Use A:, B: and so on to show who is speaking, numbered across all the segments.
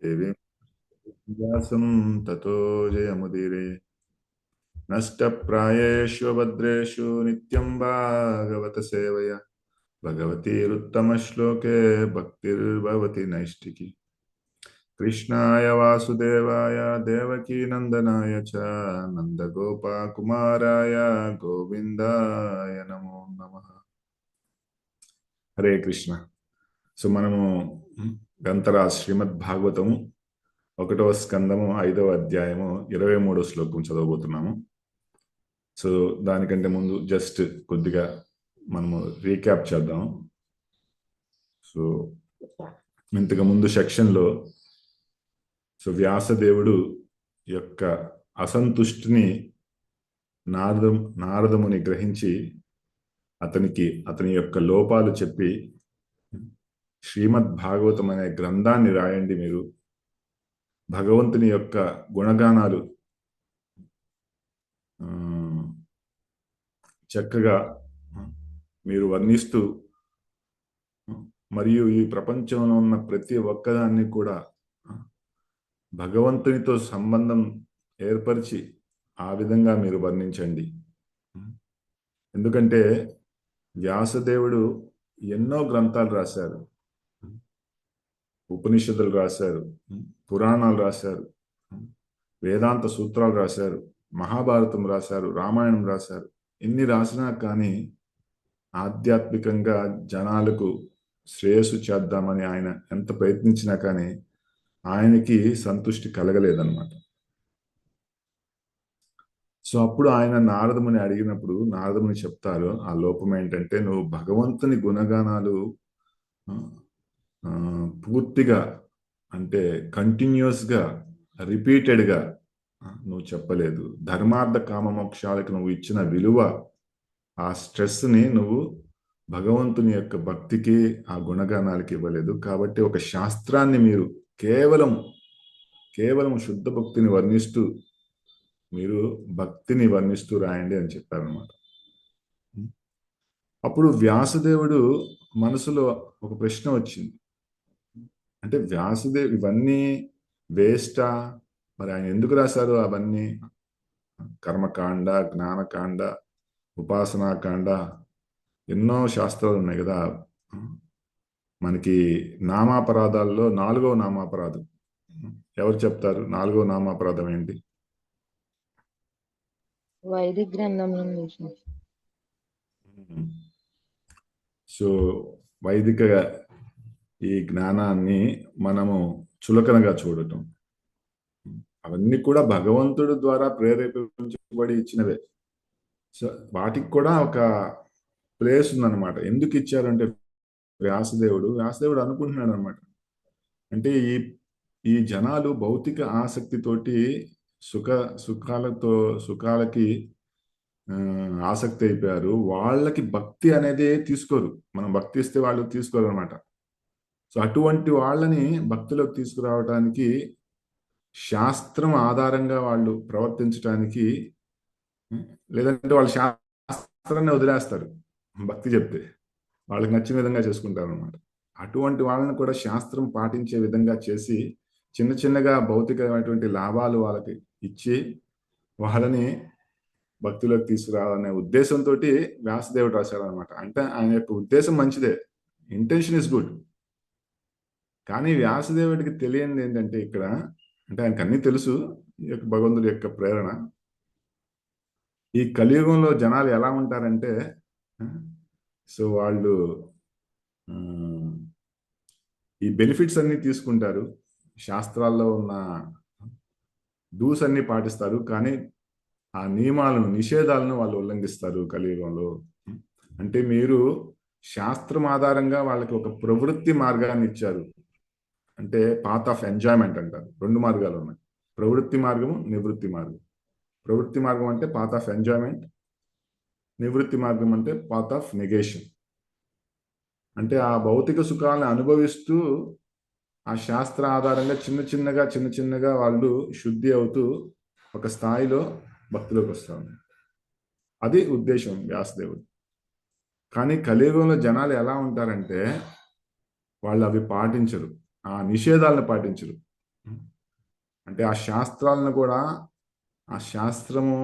A: దేవీం వ్యాసం తతో జయముదీరే. నష్టప్రాయేష్వభద్రేషు నిత్యం భాగవత సేవయ భగవతీరుత్తమశ్లోకే భక్తిర్భవతి నైష్టికి. కృష్ణాయ వాసుదేవాయ దేవకీనందనాయ చ నందగోపకుమారాయ గోవిందాయ నమో నమః. హరే కృష్ణ. సో మనము గంతరా శ్రీమద్ భాగవతము 1వ స్కందము 5వ అధ్యాయము 23వ శ్లోకం చదవబోతున్నాము. సో దానికంటే ముందు జస్ట్ కొద్దిగా మనము రీక్యాప్ చేద్దాం. సో ఇంతకు ముందు సెక్షన్లో వ్యాసదేవుడు యొక్క అసంతుష్టిని నారదముని గ్రహించి అతని యొక్క లోపాలు చెప్పి, శ్రీమద్ భాగవతం అనే గ్రంథాన్ని రాయండి, మీరు భగవంతుని యొక్క గుణగానాలు చక్కగా మీరు వర్ణిస్తూ, మరియు ఈ ప్రపంచంలో ఉన్న ప్రతి ఒక్కదాన్ని కూడా భగవంతునితో సంబంధం ఏర్పరిచి ఆ విధంగా మీరు వర్ణించండి. ఎందుకంటే వ్యాసదేవుడు ఎన్నో గ్రంథాలు రాశారు, ఉపనిషత్తులు రాశారు, పురాణాలు రాశారు, వేదాంత సూత్రాలు రాశారు, మహాభారతం రాశారు, రామాయణం రాశారు. ఎన్ని రాసినా కానీ ఆధ్యాత్మికంగా జనాలకు శ్రేయస్సు చేద్దామని ఆయన ఎంత ప్రయత్నించినా కానీ ఆయనకి సంతృష్టి కలగలేదన్నమాట. సో అప్పుడు ఆయన నారదముని అడిగినప్పుడు నారదముని చెప్తారు, ఆ లోపం ఏంటంటే, నువ్వు భగవంతుని గుణగానాలు పూర్తిగా, అంటే కంటిన్యూస్గా, రిపీటెడ్గా నువ్వు చెప్పలేదు. ధర్మార్థ కామ మోక్షాలకు నువ్వు ఇచ్చిన విలువ, ఆ స్ట్రెస్ని నువ్వు భగవంతుని యొక్క భక్తికి, ఆ గుణగానాలకి ఇవ్వలేదు. కాబట్టి ఒక శాస్త్రాన్ని మీరు కేవలం శుద్ధ భక్తిని వర్ణిస్తూ, మీరు భక్తిని వర్ణిస్తూ రాయండి అని చెప్పారనమాట. అప్పుడు వ్యాసదేవుడు మనసులో ఒక ప్రశ్న వచ్చింది. అంటే వ్యాసదేవ్ ఇవన్నీ వేస్టా? మరి ఆయన ఎందుకు రాశారు అవన్నీ? కర్మకాండ, జ్ఞానకాండ, ఉపాసనాకాండ, ఎన్నో శాస్త్రాలు ఉన్నాయి కదా. మనకి నామాపరాధాల్లో 4వ నామాపరాధం ఎవరు చెప్తారు? 4వ నామాపరాధం ఏంటి?
B: వైదిక గ్రంథంలో.
A: సో వైదిక ఈ జ్ఞానాన్ని మనము చులకనగా చూడటం, అవన్నీ కూడా భగవంతుడు ద్వారా ప్రేరేపించబడి ఇచ్చినవే. సో వాటికి కూడా ఒక ప్లేస్ ఉందన్నమాట. ఎందుకు ఇచ్చారంటే వ్యాసదేవుడు అనుకుంటున్నాడు అనమాట. అంటే ఈ జనాలు భౌతిక ఆసక్తితోటి సుఖాలకి ఆసక్తి అయిపోయారు. వాళ్ళకి భక్తి అనేది తీసుకోరు. మనం భక్తి ఇస్తే వాళ్ళు తీసుకోరు అనమాట. సో అటువంటి వాళ్ళని భక్తిలోకి తీసుకురావడానికి, శాస్త్రం ఆధారంగా వాళ్ళు ప్రవర్తించడానికి, లేదంటే వాళ్ళు శాస్త్రాన్ని వదిలేస్తారు భక్తి చెప్తే, వాళ్ళకి నచ్చిన విధంగా చేసుకుంటారు అనమాట. అటువంటి వాళ్ళని కూడా శాస్త్రం పాటించే విధంగా చేసి, చిన్న చిన్నగా భౌతికమైనటువంటి లాభాలు వాళ్ళకి ఇచ్చి వాళ్ళని భక్తిలోకి తీసుకురావాలనే ఉద్దేశంతో వ్యాసదేవుడు రాశారనమాట. అంటే ఆయన యొక్క ఉద్దేశం మంచిదే, ఇంటెన్షన్ ఇస్ గుడ్. కానీ వ్యాసదేవుడికి తెలియనిది ఏంటంటే ఇక్కడ, అంటే ఆయనకు అన్నీ తెలుసు, ఈ యొక్క భగవంతుడి యొక్క ప్రేరణ. ఈ కలియుగంలో జనాలు ఎలా ఉంటారంటే, సో వాళ్ళు ఈ బెనిఫిట్స్ అన్ని తీసుకుంటారు, శాస్త్రాల్లో ఉన్న డూస్ అన్ని పాటిస్తారు, కానీ ఆ నియమాలను, నిషేధాలను వాళ్ళు ఉల్లంఘిస్తారు కలియుగంలో. అంటే మీరు శాస్త్రం ఆధారంగా వాళ్ళకి ఒక ప్రవృత్తి మార్గాన్ని ఇచ్చారు. అంటే పాత్ ఆఫ్ ఎంజాయ్మెంట్ అంటారు. 2 మార్గాలు ఉన్నాయి, ప్రవృత్తి మార్గము, నివృత్తి మార్గం. ప్రవృత్తి మార్గం అంటే పాత్ ఆఫ్ ఎంజాయ్మెంట్, నివృత్తి మార్గం అంటే పాత్ ఆఫ్ నెగేషన్. అంటే ఆ భౌతిక సుఖాలను అనుభవిస్తూ ఆ శాస్త్ర ఆధారంగా చిన్న చిన్నగా వాళ్ళు శుద్ధి అవుతూ ఒక స్థాయిలో భక్తిలోకి వస్తారు. అది ఉద్దేశం వ్యాసదేవుడు. కానీ కలియుగంలో జనాలు ఎలా ఉంటారంటే, వాళ్ళు అవి పాటించరు, ఆ నిషేధాలను పాటించరు. అంటే ఆ శాస్త్రాలను కూడా ఆ శాస్త్రము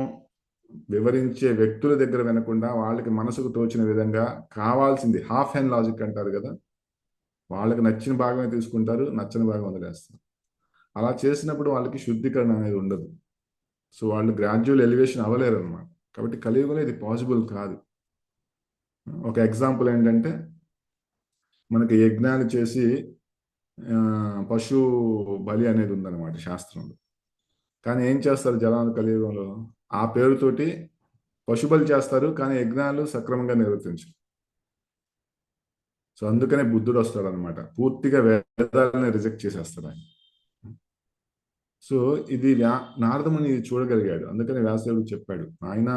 A: వివరించే వ్యక్తుల దగ్గర వినకుండా వాళ్ళకి మనసుకు తోచిన విధంగా కావాల్సింది హాఫ్ హ్యాండ్ లాజిక్ అంటారు కదా, వాళ్ళకి నచ్చిన భాగమే తీసుకుంటారు, నచ్చని భాగం వదిలేస్తారు. అలా చేసినప్పుడు వాళ్ళకి శుద్ధీకరణ అనేది ఉండదు. సో వాళ్ళు గ్రాడ్యువల్ ఎలివేషన్ అవ్వలేరు అనమాట. కాబట్టి కలియుగంలో ఇది పాసిబుల్ కాదు. ఒక ఎగ్జాంపుల్ ఏంటంటే, మనకి యజ్ఞాలు చేసి పశు బలి అనేది ఉందన్నమాట శాస్త్రంలో. కానీ ఏం చేస్తారు జనాలు కలియుగంలో? ఆ పేరుతోటి పశు బలి చేస్తారు, కానీ యజ్ఞాలు సక్రమంగా నిర్వర్తించరు. సో అందుకనే బుద్ధుడు వస్తాడు అనమాట, పూర్తిగా వేదాలని రిజెక్ట్ చేసేస్తాడు ఆయన. సో ఇది నారదముని ఇది చూడగలిగాడు, అందుకని వ్యాసదేవుడు చెప్పాడు, ఆయన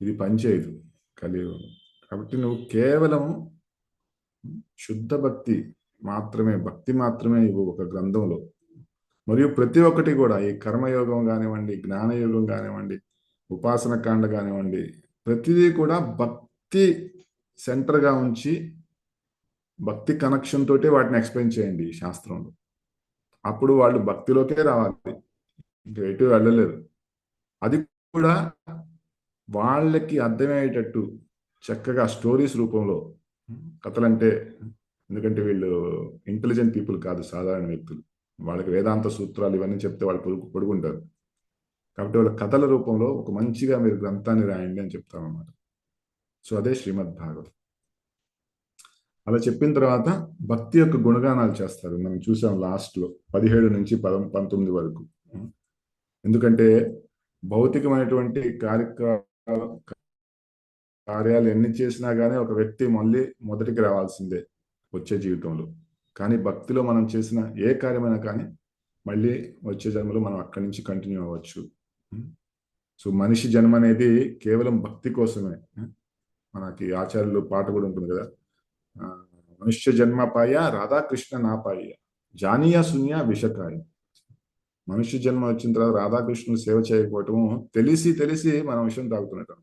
A: ఇది పనిచేయదు కలియుగంలో. కాబట్టి నువ్వు కేవలం శుద్ధ భక్తి మాత్రమే, భక్తి మాత్రమే ఇవ్వు ఒక గ్రంథంలో. మరియు ప్రతి ఒక్కటి కూడా, ఈ కర్మయోగం కానివ్వండి, జ్ఞానయోగం కానివ్వండి, ఉపాసన కాండ కానివ్వండి, ప్రతిదీ కూడా భక్తి సెంటర్గా ఉంచి భక్తి కనెక్షన్ తోటే వాటిని ఎక్స్ప్లెయిన్ చేయండి ఈ శాస్త్రంలో. అప్పుడు వాళ్ళు భక్తిలోకే రావాలి, ఇంకా ఎటు వెళ్ళలేరు. అది కూడా వాళ్ళకి అర్థమయ్యేటట్టు చక్కగా స్టోరీస్ రూపంలో. కథలంటే, ఎందుకంటే వీళ్ళు ఇంటెలిజెంట్ పీపుల్ కాదు, సాధారణ వ్యక్తులు. వాళ్ళకి వేదాంత సూత్రాలు ఇవన్నీ చెప్తే వాళ్ళు పడుకుంటారు. కాబట్టి వాళ్ళ కథల రూపంలో ఒక మంచిగా మీరు గ్రంథాన్ని రాయండి అని చెప్తామన్నమాట. సో అదే శ్రీమద్ భాగవతం. అలా చెప్పిన తర్వాత భక్తి యొక్క గుణగానాలు చేస్తారు. మనం చూసాం లాస్ట్లో 17 నుంచి 19 వరకు. ఎందుకంటే భౌతికమైనటువంటి కార్యాలు ఎన్ని చేసినా కానీ ఒక వ్యక్తి మళ్ళీ మొదటికి రావాల్సిందే వచ్చే జీవితంలో. కానీ భక్తిలో మనం చేసిన ఏ కార్యమైనా కానీ మళ్ళీ వచ్చే జన్మలో మనం అక్కడి నుంచి కంటిన్యూ అవ్వచ్చు. సో మనిషి జన్మ అనేది కేవలం భక్తి కోసమే. మనకి ఆచార్యులు పాట కూడా ఉంటుంది కదా, మనుష్య జన్మ పాయ రాధాకృష్ణ నా పాయ, జానీయ శూన్య విషకాయ. మనుష్య జన్మ వచ్చిన తర్వాత రాధాకృష్ణుని సేవ చేయకపోవటము తెలిసి మనం విషయం తాగుతున్నట్టు.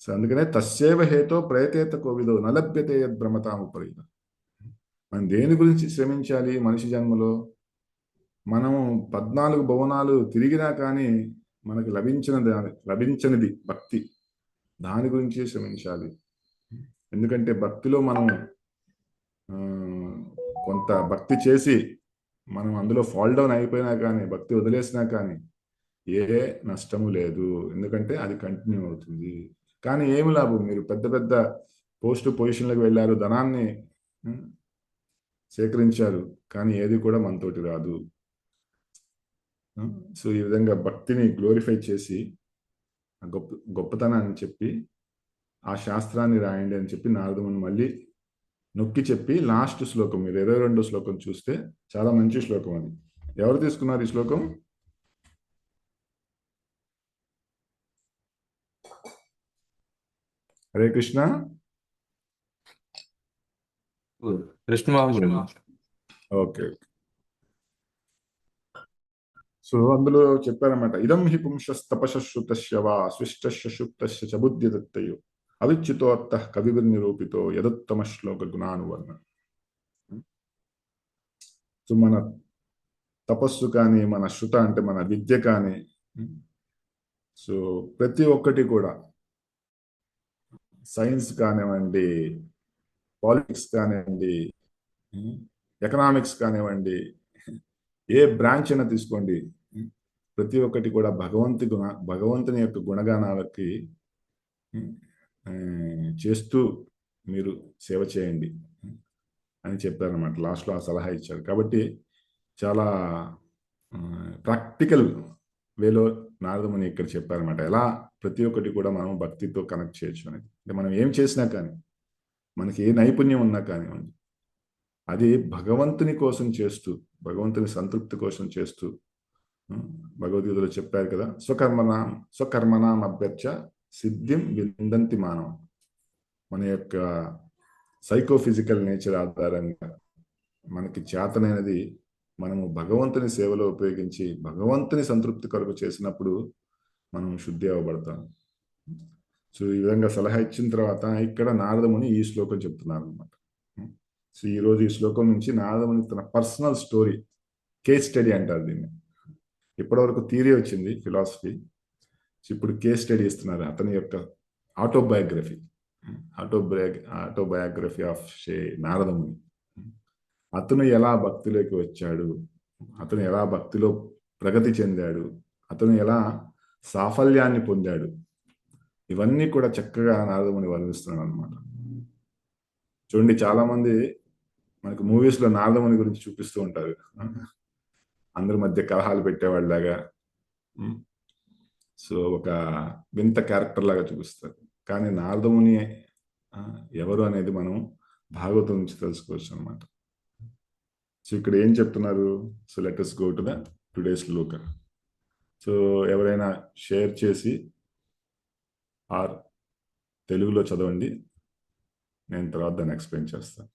A: సో అందుకనే తస్సేవ హేతో ప్రయతేత కోవిదో నలభ్యతే యద్భ్రమతాముపరి. మనం దేని గురించి శ్రమించాలి మనిషి జన్మలో? మనం 14 భువనాలు తిరిగినా కానీ మనకు లభించనిది భక్తి. దాని గురించి శ్రమించాలి. ఎందుకంటే భక్తిలో మనం కొంత భక్తి చేసి మనం అందులో ఫాల్ డౌన్ అయిపోయినా కానీ, భక్తి వదిలేసినా కానీ ఏ నష్టము లేదు, ఎందుకంటే అది కంటిన్యూ అవుతుంది. కానీ ఏమి లాభం? మీరు పెద్ద పెద్ద పొజిషన్లకు వెళ్ళారు, ధనాన్ని సేకరించారు, కానీ ఏది కూడా మనతోటి రాదు. సో ఈ విధంగా భక్తిని గ్లోరిఫై చేసి గొప్పతనాన్ని చెప్పి ఆ శాస్త్రాన్ని రాయండి అని చెప్పి నారదముని మళ్ళీ నొక్కి చెప్పి లాస్ట్ శ్లోకం, మీరు 22వ శ్లోకం చూస్తే చాలా మంచి శ్లోకం అది. ఎవరు తీసుకున్నారు ఈ శ్లోకం? హరే కృష్ణ. ఓకే. సో అందులో చెప్పారన్నమాట, ఇదం హి పుంసస్తపశ్రుతస్య వా స్విష్టస్య శుక్తస్య చ బుద్ధిదత్తయో అవిచ్యుతోత్త కవిర్నిరూపితో యదుత్తమ శ్లోక గుణానువర్ణ. సో మన తపస్సు కానీ, మన శృత అంటే మన విద్య కానీ, సో ప్రతి ఒక్కటి కూడా, సైన్స్ కానివ్వండి, పాలిటిక్స్ కానివ్వండి, ఎకనామిక్స్ కానివ్వండి, ఏ బ్రాంచ్ అయినా తీసుకోండి, ప్రతి ఒక్కటి కూడా భగవంతుని యొక్క గుణగానాలకి చేస్తూ మీరు సేవ చేయండి అని చెప్పారన్నమాట. లాస్ట్లో ఆ సలహా ఇచ్చారు. కాబట్టి చాలా ప్రాక్టికల్ వేలో నారదముని ఇక్కడ చెప్పారన్నమాట, ఎలా ప్రతి ఒక్కటి కూడా మనం భక్తితో కనెక్ట్ చేయొచ్చు అనేది. అంటే మనం ఏం చేసినా కానీ, మనకి ఏ నైపుణ్యం ఉన్నా కానివ్వండి, అది భగవంతుని కోసం చేస్తూ, భగవంతుని సంతృప్తి కోసం చేస్తూ, భగవద్గీతలో చెప్పారు కదా, స్వకర్మణాం అభ్యర్చ సిద్ధిం విందంతి మానవం. మన యొక్క సైకోఫిజికల్ నేచర్ ఆధారంగా మనకి చేతనైనది మనము భగవంతుని సేవలో ఉపయోగించి భగవంతుని సంతృప్తి కొరకు చేసినప్పుడు మనం శుద్ధి అవ్వబడతాం. సో ఈ విధంగా సలహా ఇచ్చిన తర్వాత ఇక్కడ నారదముని ఈ శ్లోకం చెప్తున్నారు అనమాట. సో ఈరోజు ఈ శ్లోకం నుంచి నారదముని తన పర్సనల్ స్టోరీ, కేస్ స్టడీ అంటారు దీన్ని. ఇప్పటివరకు థియరీ వచ్చింది, ఫిలాసఫీ. ఇప్పుడు కేస్ స్టడీ ఇస్తున్నారు అతని యొక్క ఆటోబయోగ్రఫీ. Autobiography of Naradamuni. అతను ఎలా భక్తిలోకి వచ్చాడు, అతను ఎలా భక్తిలో ప్రగతి చెందాడు, అతను ఎలా సాఫల్యాన్ని పొందాడు, ఇవన్నీ కూడా చక్కగా నారదముని వర్ణిస్తున్నాడు అనమాట. చూడండి, చాలా మంది మనకు మూవీస్ లో నారదముని గురించి చూపిస్తూ ఉంటారు, అందరి మధ్య కలహాలు పెట్టేవాళ్ళలాగా. సో ఒక వింత క్యారెక్టర్ లాగా చూపిస్తారు. కానీ నారదముని ఎవరు అనేది మనం భాగవతం నుంచి తెలుసుకోవచ్చు అనమాట. సో ఇక్కడ ఏం చెప్తున్నారు? So let us go to the today's Shloka. So ఎవరైనా షేర్ చేసి ఆర్ తెలుగులో చదవండి, నేను తర్వాత దాన్ని ఎక్స్ప్లెయిన్ చేస్తాను.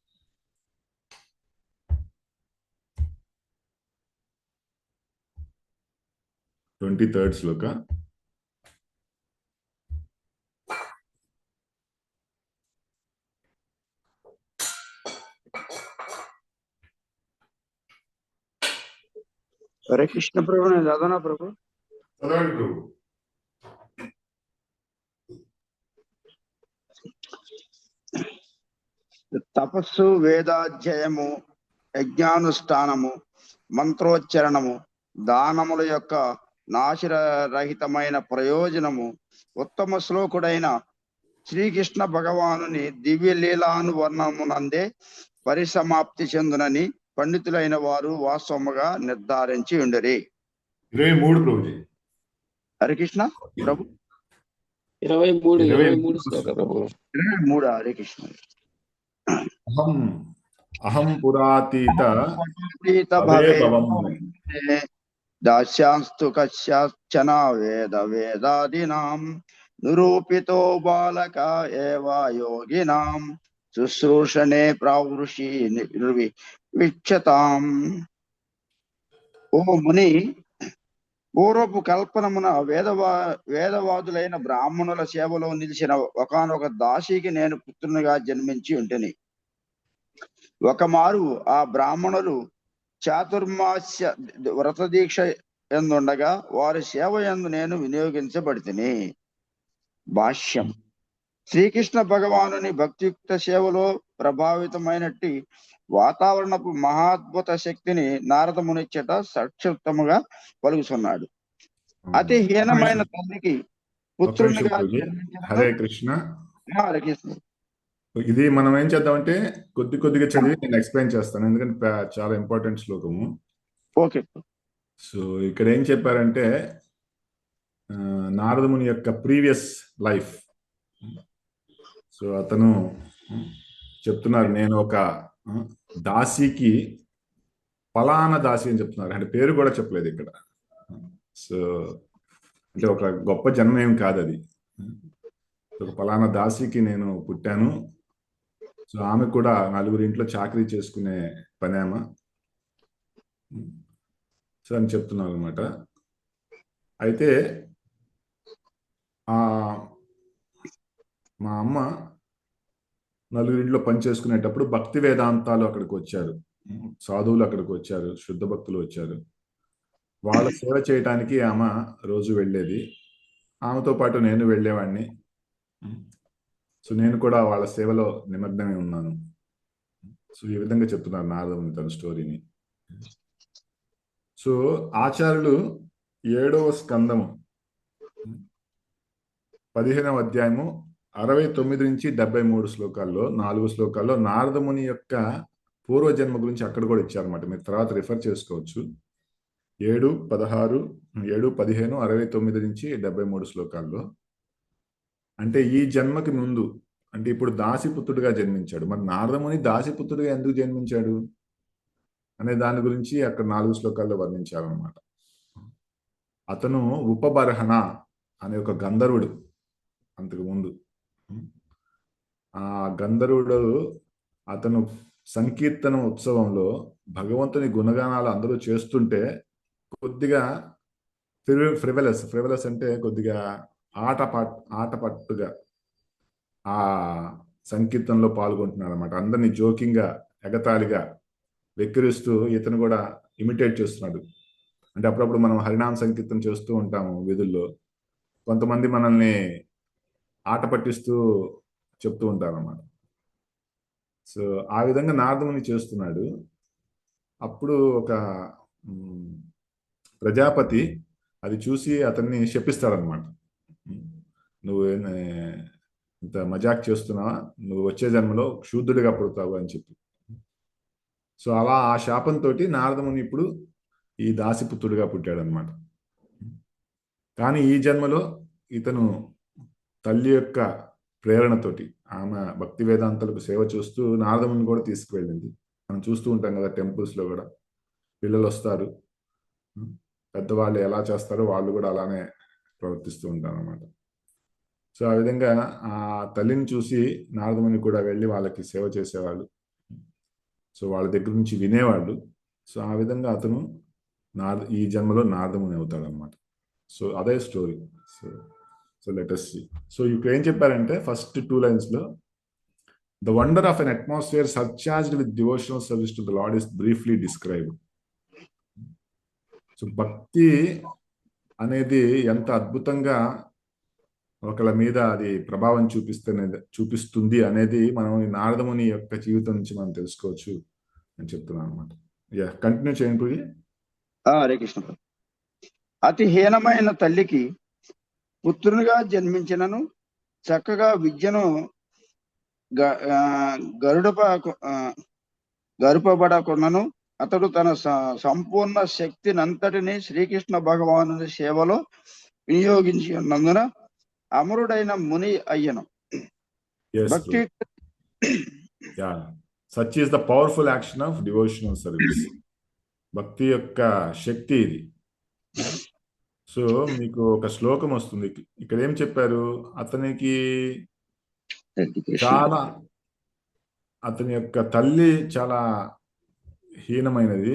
A: ట్వంటీ-థర్డ్ శ్లోక.
C: హరే కృష్ణ ప్రభు, నేను చదవనా ప్రభు?
A: చదవండి ప్రభు.
C: తపస్సు, వేదాధ్యయము, యజ్ఞానుష్ఠానము, మంత్రోచ్చరణము, దానముల యొక్క నాశరహితమైన ప్రయోజనము, ఉత్తమ శ్లోకుడైన శ్రీకృష్ణ భగవానుని దివ్య లీలానువర్ణమునందే పరిసమాప్తి చెందునని పండితులైన వారు వాస్తవముగా నిర్ధారించి ఉండరి.
A: 23 ప్రభుజీ.
C: హరే కృష్ణ ప్రభు.
D: 23 శ్లోక ప్రభు.
C: 23. హరే కృష్ణ.
A: అహం పురాతీత
C: దాస్యాంస్తు కశ్యాచన వేద వేదాదీనాం నిరూపితో బాలక ఏవ యోగినాం శుశ్రూషణే ప్రావృషి విక్షతాం. ఓ ముని, పూర్వపు కల్పనమున వేదవాదులైన బ్రాహ్మణుల సేవలో నిలిచిన ఒకానొక దాసికి నేను పుత్రునిగా జన్మించి ఉంటిని. ఒకమారు ఆ బ్రాహ్మణులు చాతుర్మాస్య వ్రత దీక్ష ఎందుండగా వారి సేవ యందు నేను వినియోగించబడితిని. భాష్యం. శ్రీకృష్ణ భగవానుని భక్తియుక్త సేవలో ప్రభావితమైనట్టి వాతావరణపు మహాద్భుత శక్తిని నారద మునిచ్చట సంక్షిప్తముగా పలుకుతున్నాడు. అతి హీనమైన తల్లికి పుత్రునిగా
A: హరే కృష్ణ.
C: హరే కృష్ణ.
A: ఇది మనం ఏం చేద్దామంటే కొద్దిగా చదివి నేను ఎక్స్ప్లెయిన్ చేస్తాను, ఎందుకంటే చాలా ఇంపార్టెంట్ శ్లోకము.
C: ఓకే.
A: సో ఇక్కడ ఏం చెప్పారంటే నారదముని యొక్క ప్రీవియస్ లైఫ్. సో అతను చెప్తున్నారు, నేను ఒక దాసికి, ఫలానా దాసి అని చెప్తున్నారు, అంటే పేరు కూడా చెప్పలేదు ఇక్కడ. సో అంటే ఒక గొప్ప జన్మ ఏం కాదు అది. ఒక ఫలానా దాసికి నేను పుట్టాను. సో ఆమె కూడా 4 ఇంట్లో చాకరీ చేసుకునే పనేమ. సో అని చెప్తున్నారు అనమాట. అయితే మా అమ్మ 4 ఇంట్లో పని చేసుకునేటప్పుడు భక్తి వేదాంతాలు అక్కడికి వచ్చారు, సాధువులు అక్కడికి వచ్చారు, శుద్ధ భక్తులు వచ్చారు. వాళ్ళ సేవ చేయటానికి ఆమె రోజు వెళ్ళేది. ఆమెతో పాటు నేను వెళ్ళేవాడిని. సో నేను కూడా వాళ్ళ సేవలో నిమగ్నమై ఉన్నాను. సో ఈ విధంగా చెప్తున్నారు నారదముని తన స్టోరీని. సో ఆచార్యులు 7వ స్కందము 15వ అధ్యాయము 69 నుంచి 73 శ్లోకాల్లో 4 శ్లోకాల్లో నారదముని యొక్క పూర్వజన్మ గురించి అక్కడ కూడా ఇచ్చారన్నమాట. మీరు తర్వాత రిఫర్ చేసుకోవచ్చు. 7, 16, 7, 15, 69 నుంచి 73 శ్లోకాల్లో. అంటే ఈ జన్మకి ముందు, అంటే ఇప్పుడు దాసిపుత్రుడిగా జన్మించాడు. మరి నారదముని దాసిపుత్రుడిగా ఎందుకు జన్మించాడు అనే దాని గురించి అక్కడ 4 శ్లోకాల్లో వర్ణించారనమాట. అతను ఉపబర్హణ అనే ఒక గంధర్వుడు అంతకు ముందు. ఆ గంధర్వుడు అతను సంకీర్తన ఉత్సవంలో భగవంతుని గుణగానాలు అందరూ చేస్తుంటే కొద్దిగా ఫ్రివలస్ అంటే కొద్దిగా ఆటపట్టుగా ఆ సంకీర్తనలో పాల్గొంటున్నాడు అనమాట. అందరినీ జోకింగ్గా, ఎగతాళిగా వెక్కిరిస్తూ ఇతను కూడా ఇమిటేట్ చేస్తున్నాడు. అంటే అప్పుడప్పుడు మనం హరినామ సంకీర్తన చేస్తూ ఉంటాము వీధుల్లో. కొంతమంది మనల్ని ఆట పట్టిస్తూ చెప్తూ ఉంటారు అన్నమాట. సో ఆ విధంగా నారదముని చేస్తున్నాడు. అప్పుడు ఒక ప్రజాపతి అది చూసి అతన్ని శపిస్తాడనమాట. నువ్వు ఇంత మజాక్ చేస్తున్నావా, నువ్వు వచ్చే జన్మలో శూద్రుడిగా పుడతావు అని చెప్పి. సో అలా ఆ శాపంతో నారదముని ఇప్పుడు ఈ దాసిపుత్రుడిగా పుట్టాడనమాట. కానీ ఈ జన్మలో ఇతను తల్లి యొక్క ప్రేరణతోటి, ఆమె భక్తి వేదాంతాలకు సేవ చేస్తూ నారదముని కూడా తీసుకువెళ్ళింది. మనం చూస్తూ ఉంటాం కదా టెంపుల్స్లో కూడా పిల్లలు వస్తారు, పెద్దవాళ్ళు ఎలా చేస్తారో వాళ్ళు కూడా అలానే ప్రవర్తిస్తూ ఉంటారు అన్నమాట. సో ఆ విధంగా ఆ తల్లిని చూసి నారదముని కూడా వెళ్ళి వాళ్ళకి సేవ చేసేవాళ్ళు. సో వాళ్ళ దగ్గర నుంచి వినేవాళ్ళు. సో ఆ విధంగా అతను ఈ జన్మలో నారదముని అవుతాడు అనమాట. సో అదే story. So let us see. So ఇప్పుడు ఏం చెప్పారంటే ఫస్ట్ 2 lines లో the wonder of an atmosphere surcharged with devotional service to the lord is briefly described. So భక్తి అనేది ఎంత అద్భుతంగా ఒకళ్ళ మీద అది ప్రభావం చూపిస్తుంది అనేది మనం ఈ నారదముని యొక్క జీవితం నుంచి మనం తెలుసుకోవచ్చు అని చెప్తున్నాను అనమాట. కంటిన్యూ చేయండి.
C: హరే కృష్ణ. అతి హీనమైన తల్లికి పుత్రునిగా జన్మించినను చక్కగా విద్యను గరుపబడకున్నను అతడు తన సంపూర్ణ శక్తినంతటిని శ్రీకృష్ణ భగవానుని సేవలో వినియోగించి ఉన్నందున అమరుడైన ముని అయ్యను. భక్తి
A: such is the powerful action of devotional service. భక్తి యొక్క శక్తి ఇది. సో మీకు ఒక శ్లోకం వస్తుంది. ఇక్కడ ఏం చెప్పారు, అతనికి చాలా, అతని యొక్క తల్లి చాలా హీనమైనది,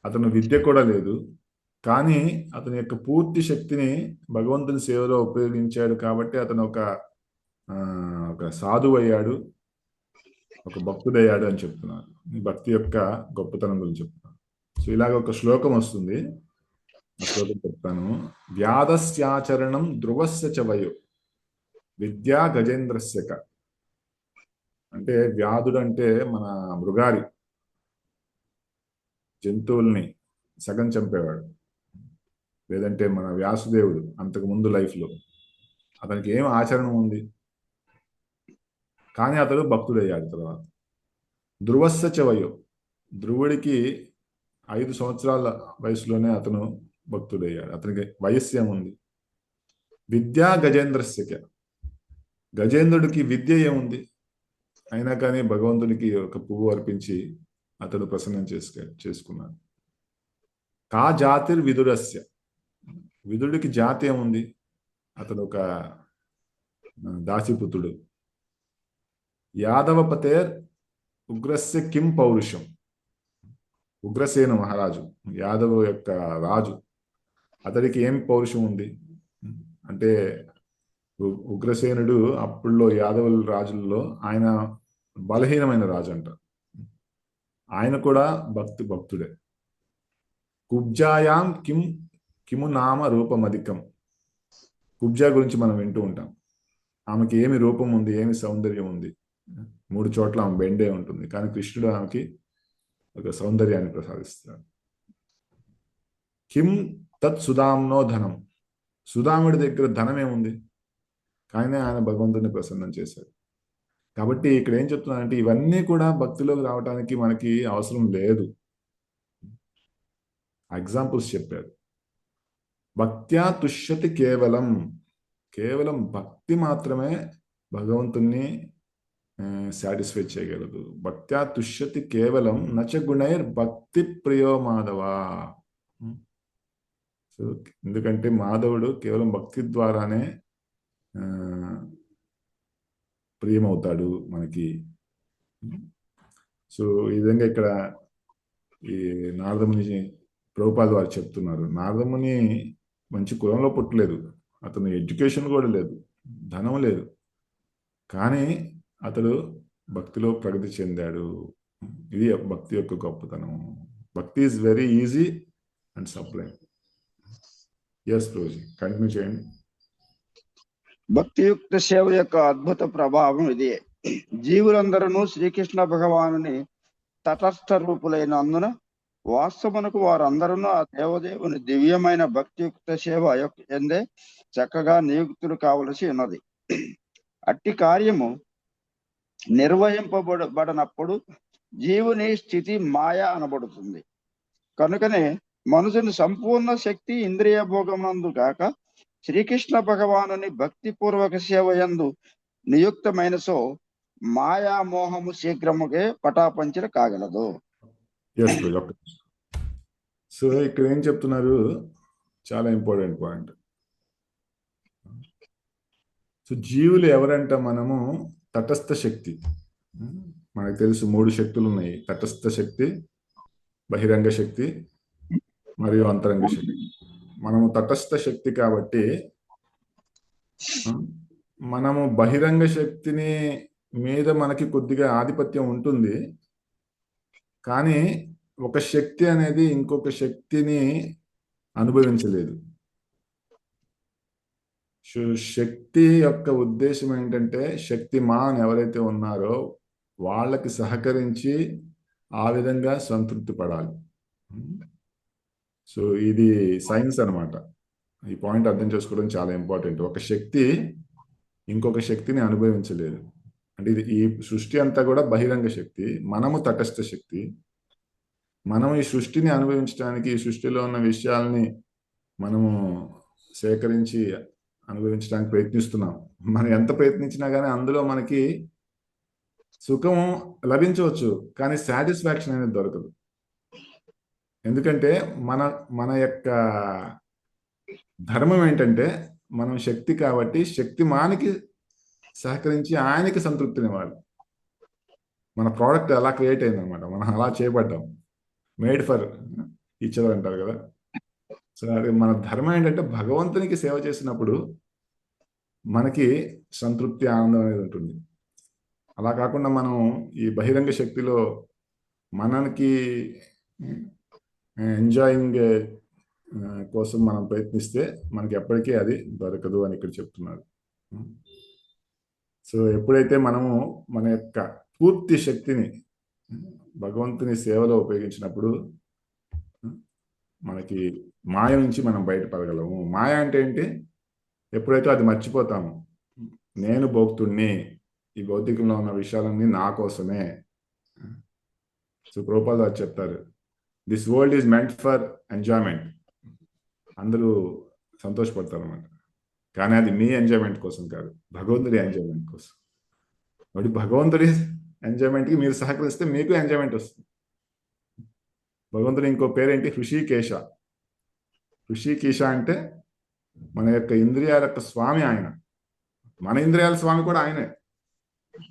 A: అతను విద్య కూడా లేదు, కానీ అతని యొక్క పూర్తి శక్తిని భగవంతుని సేవలో ఉపయోగించాడు కాబట్టి అతను ఒక సాధువు అయ్యాడు, ఒక భక్తుడయ్యాడు అని చెప్తున్నారు. భక్తి యొక్క గొప్పతనం గురించి చెప్తున్నారు. సో ఇలాగ ఒక శ్లోకం వస్తుంది, ఆ శ్లోకం చెప్తాను. వ్యాధస్యాచరణం ధ్రువస్య చ వయో విద్యా గజేంద్రస్యక. అంటే వ్యాధుడు అంటే మన మృగారి, జంతువుల్ని సగం చంపేవాడు. లేదంటే మన వ్యాసుదేవుడు అంతకు ముందు లైఫ్లో అతనికి ఏం ఆచరణ ఉంది, కానీ అతడు భక్తుడయ్యాడు తర్వాత. ధ్రువస్య చ వయో, ధ్రువుడికి 5 సంవత్సరాల వయసులోనే అతను భక్తుడయ్యాడు. అతనికి వయస్సు ఏముంది. విద్యా గజేంద్రస్యక, గజేంద్రుడికి విద్య ఏముంది, అయినా కానీ భగవంతునికి ఒక పువ్వు అర్పించి అతడు ప్రసన్నం చేసుకున్నాడు. కా జాతిర్ విదురస్య, విదుడికి జాతి ఏముంది, అతడు ఒక దాసిపుత్రుడు. యాదవపతేర్ ఉగ్రస్య కిం పౌరుషం, ఉగ్రసేన మహారాజు, యాదవ యొక్క రాజు, అతడికి ఏం పౌరుషం ఉంది అంటే ఉగ్రసేనుడు అప్పుడులో యాదవుల రాజుల్లో ఆయన బలహీనమైన రాజు అంట. ఆయన కూడా భక్తుడే. కుబ్జాయాం కిము నామ రూపమధికం. కుబ్జా గురించి మనం వింటూ ఉంటాం. ఆమెకి ఏమి రూపం ఉంది, ఏమి సౌందర్యం ఉంది. 3 చోట్ల ఆమె బెండే ఉంటుంది, కానీ కృష్ణుడు ఆమెకి ఒక సౌందర్యాన్ని ప్రసాదిస్తాడు. కిం తత్ సుధాంనో ధనం, సుధాముడి దగ్గర ధనం ఏముంది, కానీ ఆయన భగవంతుని ప్రసన్నం చేశాడు. కాబట్టి ఇక్కడ ఏం చెప్తున్నానంటే ఇవన్నీ కూడా భక్తిలోకి రావడానికి మనకి అవసరం లేదు. ఎగ్జాంపుల్స్ చెప్పారు. భక్త్యా తుష్యతి కేవలం, కేవలం భక్తి మాత్రమే భగవంతుణ్ణి సాటిస్ఫై చేయగలదు. భక్త్యా తుష్యతి కేవలం నచ గుణైర్ భక్తి ప్రియో మాధవ. సో ఎందుకంటే మాధవుడు కేవలం భక్తి ద్వారానే ప్రియమవుతాడు మనకి. సో ఈ విధంగా ఇక్కడ ఈ నారదముని ప్రభుపాద వారు చెప్తున్నారు. నారదముని మంచి కులంలో పుట్టలేదు, అతను ఎడ్యుకేషన్ కూడా లేదు, ధనం లేదు, కానీ అతడు భక్తిలో ప్రగతి చెందాడు. ఇది భక్తి యొక్క గొప్పతనం. భక్తి is very easy and sublime. ఎస్ రోజు కంటిన్యూ చేయండి.
C: భక్తియుక్త సేవ యొక్క అద్భుత ప్రభావం ఇదే. జీవులందరూ శ్రీకృష్ణ భగవానుని తటస్థ రూపులైనందున వాస్తవమునకు వారందరూ ఆ దేవదేవుని దివ్యమైన భక్తియుక్త సేవ ఎందే చక్కగా నియుక్తులు కావలసి ఉన్నది. అట్టి కార్యము నిర్వహింపబడినప్పుడు జీవుని స్థితి మాయ అనబడుతుంది. కనుకనే మనుషుని సంపూర్ణ శక్తి ఇంద్రియ భోగమందు కాక శ్రీకృష్ణ భగవానుని భక్తిపూర్వక సేవ యందు నియుక్తమైన సో మాయామోహము శీఘ్రముగే పటాపంచలు కాగలదు.
A: ఎస్ రోజు ఓకే. సో ఇక్కడ ఏం చెప్తున్నారు, చాలా ఇంపార్టెంట్ పాయింట్. సో జీవులు ఎవరంట, మనము తటస్థ శక్తి. మనకు తెలుసు 3 శక్తులు ఉన్నాయి: తటస్థ శక్తి, బహిరంగ శక్తి మరియు అంతరంగ శక్తి. మనము తటస్థ శక్తి కాబట్టి మనము బహిరంగ శక్తిని మీద మనకి కొద్దిగా ఆధిపత్యం ఉంటుంది. కానీ ఒక శక్తి అనేది ఇంకొక శక్తిని అనుభవించలేదు. శక్తి యొక్క ఉద్దేశం ఏంటంటే, శక్తిమాన్ ఎవరైతే ఉన్నారో వాళ్ళకి సహకరించి ఆ విధంగా సంతృప్తి పడాలి. సో ఇది సైన్స్ అన్నమాట. ఈ పాయింట్ అర్థం చేసుకోవడం చాలా ఇంపార్టెంట్. ఒక శక్తి ఇంకొక శక్తిని అనుభవించలేదు. అంటే ఇది ఈ సృష్టి అంతా కూడా బహిరంగ శక్తి, మనము తటస్థ శక్తి. మనం ఈ సృష్టిని అనుభవించడానికి, ఈ సృష్టిలో ఉన్న విషయాల్ని మనము సేకరించి అనుభవించడానికి ప్రయత్నిస్తున్నాం. మనం ఎంత ప్రయత్నించినా కానీ అందులో మనకి సుఖం లభించవచ్చు, కానీ సాటిస్ఫాక్షన్ అనేది దొరకదు. ఎందుకంటే మన యొక్క ధర్మం ఏంటంటే, మనం శక్తి కాబట్టి శక్తిమానికి సహకరించి ఆయనకి సంతృప్తినివ్వాలి. మన ప్రోడక్ట్ అలా క్రియేట్ అయిందనమాట, మనం అలా చేయబడ్డాం. మేడ్ ఫర్ ఈచ్ అదర్ అంటారు కదా. సో అది మన ధర్మం ఏంటంటే, భగవంతునికి సేవ చేసినప్పుడు మనకి సంతృప్తి, ఆనందం అనేది ఉంటుంది. అలా కాకుండా మనం ఈ బహిరంగ శక్తిలో మనకి ఎంజాయింగ్ కోసం మనం ప్రయత్నిస్తే మనకి ఎప్పటికీ అది దొరకదు అని ఇక్కడ చెప్తున్నారు. సో ఎప్పుడైతే మనము మన యొక్క పూర్తి శక్తిని భగవంతుని సేవలో ఉపయోగించినప్పుడు మనకి మాయ నుంచి మనం బయటపడగలము. మాయ అంటే ఏంటి? ఎప్పుడైతే అది మర్చిపోతాము, నేను భోక్తుణ్ణి, ఈ భౌతికంలో ఉన్న విషయాలన్నీ నా కోసమే. సో ప్రభుపాద చెప్తారు, this world is meant for enjoyment. అందరూ సంతోషపడతారు అన్నమాట, కానీ అది మీ ఎంజాయ్మెంట్ కోసం కాదు, భగవంతుడి ఎంజాయ్మెంట్ కోసం. కాబట్టి భగవంతుడి ఎంజాయ్మెంట్కి మీరు సహకరిస్తే మీకు ఎంజాయ్మెంట్ వస్తుంది. భగవంతుడి ఇంకో పేరేంటి? హృషికేశ. హృషికేశ అంటే మన యొక్క ఇంద్రియాల యొక్క స్వామి ఆయన. మన ఇంద్రియాల స్వామి కూడా ఆయనే.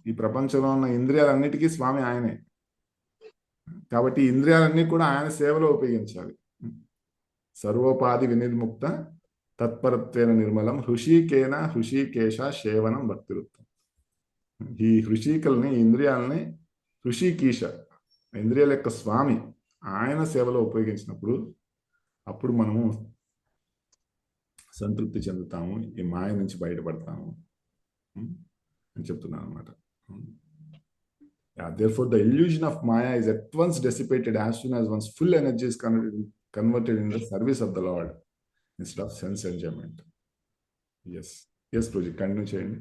A: ఈ ప్రపంచంలో ఉన్న ఇంద్రియాలన్నిటికీ స్వామి ఆయనే. కాబట్టి ఇంద్రియాలన్నీ కూడా ఆయన సేవలో ఉపయోగించాలి. సర్వోపాధి వినిర్ముక్త తత్పరత్వేన నిర్మలం హృషికేన హృషికేశ సేవనం భక్తిరుత్తం. ఈ హృషికల్ని, ఇంద్రియాలని హృషికీశ, ఇంద్రియాల యొక్క స్వామి ఆయన సేవలో ఉపయోగించినప్పుడు అప్పుడు మనము సంతృప్తి చెందుతాము, ఈ మాయ నుంచి బయటపడతాము అని చెప్తున్నాను అనమాట. Therefore, the illusion of Maya is at once dissipated as soon as one's full energy is converted in the service of the Lord instead of sense enjoyment. Yes, project continue చేయండి.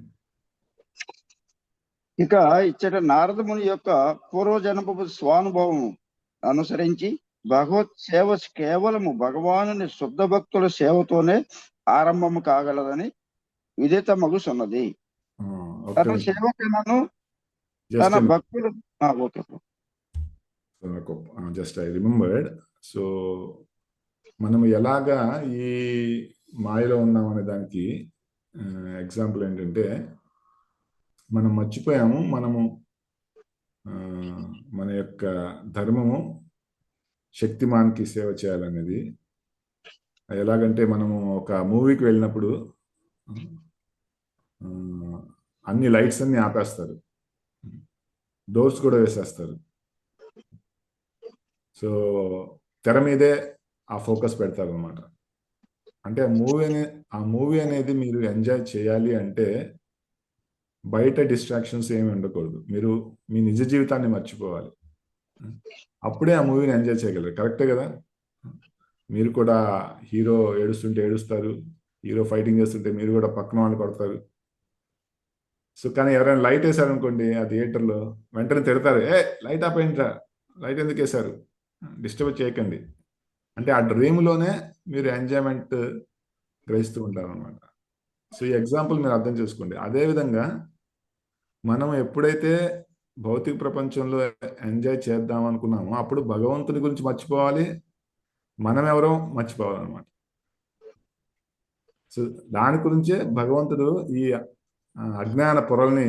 C: ఇక ఇచ్చట నారదముని యొక్క పూర్వజన్మపు స్వానుభవం అనుసరించి భగవత్ సేవ కేవలము భగవానుని శుద్ధ భక్తుల సేవతోనే ఆరంభము కాగలదని విదితమగుచున్నది. తన సేవకులను తన భక్తులు
A: జస్ట్ ఐ రిమెంబర్డ్. సో మనం ఎలాగా ఈ మాయలో ఉన్నామనే దానికి ఎగ్జాంపుల్ ఏంటంటే, మనం మర్చిపోయాము మనము మన యొక్క ధర్మము శక్తిమాన్కి సేవ చేయాలనేది. ఎలాగంటే, మనము ఒక మూవీకి వెళ్ళినప్పుడు అన్ని లైట్స్ అన్ని ఆపేస్తారు, డోర్స్ కూడా వేసేస్తారు. సో తెర మీదే ఆ ఫోకస్ పెడతారనమాట. అంటే ఆ మూవీ అనేది మీరు ఎంజాయ్ చేయాలి అంటే బయట డిస్ట్రాక్షన్స్ ఏమి ఉండకూడదు. మీరు మీ నిజ జీవితాన్ని మర్చిపోవాలి. అప్పుడే ఆ మూవీని ఎంజాయ్ చేయగలరు. కరెక్టే కదా? మీరు కూడా హీరో ఏడుస్తుంటే ఏడుస్తారు, హీరో ఫైటింగ్ చేస్తుంటే మీరు కూడా పక్కన వాళ్ళు కొడతారు. సో కానీ ఎవరైనా లైట్ వేశారనుకోండి ఆ థియేటర్లో, వెంటనే తిడతారు, లైట్ ఆపేయండిరా, లైట్ ఎందుకు వేశారు, డిస్టర్బ్ చేయకండి. అంటే ఆ డ్రీమ్లోనే మీరు ఎంజాయ్మెంట్ గ్రహిస్తూ ఉంటారు అనమాట. సో ఈ ఎగ్జాంపుల్ మీరు అర్థం చేసుకోండి. అదేవిధంగా మనం ఎప్పుడైతే భౌతిక ప్రపంచంలో ఎంజాయ్ చేద్దాం అనుకున్నామో అప్పుడు భగవంతుని గురించి మర్చిపోవాలి, మనం ఎవరో మర్చిపోవాలన్నమాట. సో దాని గురించే భగవంతుడు ఈ అజ్ఞాన పొరల్ని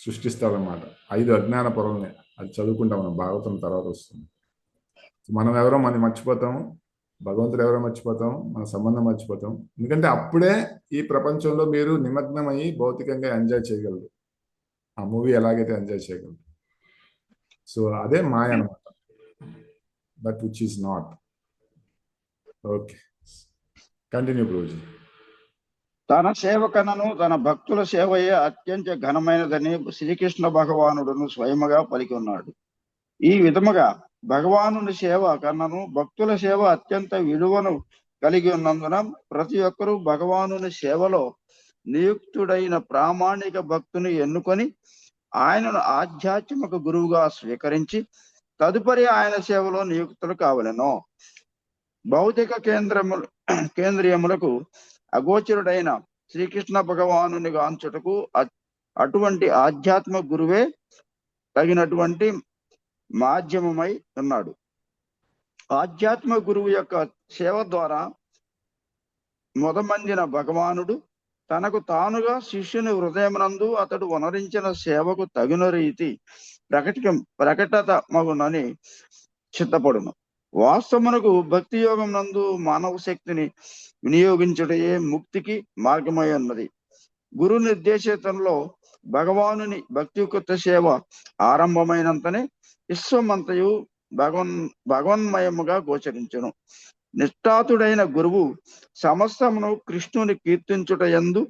A: సృష్టిస్తాడనమాట. 5 అజ్ఞాన పొరల్ని. అది చదువుకుంటాం మనం, భాగవతం తర్వాత వస్తుంది. మనం ఎవరో మనం మర్చిపోతాం, భగవంతుడు ఎవరో మర్చిపోతాం, మన సంబంధం మర్చిపోతాం. ఎందుకంటే అప్పుడే ఈ ప్రపంచంలో మీరు నిమగ్నమయ్యి భౌతికంగా ఎంజాయ్ చేయగలరు, ఆ మూవీ ఎలాగైతే ఎంజాయ్ చేయగలరు. సో అదే మాయ అనమాట, that which is not. Okay, continue Prabhuji.
C: తన సేవ కన్నను తన భక్తుల సేవయే అత్యంత ఘనమైనదని శ్రీకృష్ణ భగవానుడును స్వయముగా పలికి ఉన్నాడు. ఈ విధముగా భగవానుని సేవ కన్నను భక్తుల సేవ అత్యంత విలువను కలిగి ఉన్నందున ప్రతి ఒక్కరూ భగవానుని సేవలో నియుక్తుడైన ప్రామాణిక భక్తుని ఎన్నుకొని ఆయనను ఆధ్యాత్మిక గురువుగా స్వీకరించి తదుపరి ఆయన సేవలో నియుక్తులు కావలెను. భౌతిక కేంద్రియములకు అగోచరుడైన శ్రీకృష్ణ భగవానుని గాంచుటకు అటువంటి ఆధ్యాత్మ గురువే తగినటువంటి మాధ్యమమై ఉన్నాడు. ఆధ్యాత్మ గురువు యొక్క సేవ ద్వారా మొదమందిన భగవానుడు తనకు తానుగా శిష్యుని హృదయమునందు అతడు వనరించిన సేవకు తగిన రీతి ప్రకటత మగునని సిద్ధపడును. వాస్తవమునకు భక్తి యోగం నందు మానవ శక్తిని వినియోగించుటయే ముక్తికి మార్గమై ఉన్నది. గురు నిర్దేశంలో భగవానుని భక్తియుక్త సేవ ఆరంభమైనంతనే విశ్వమంతయు భగవన్మయముగా గోచరించును. నిష్ఠాతుడైన గురువు సమస్తమును కృష్ణుని కీర్తించుటయందు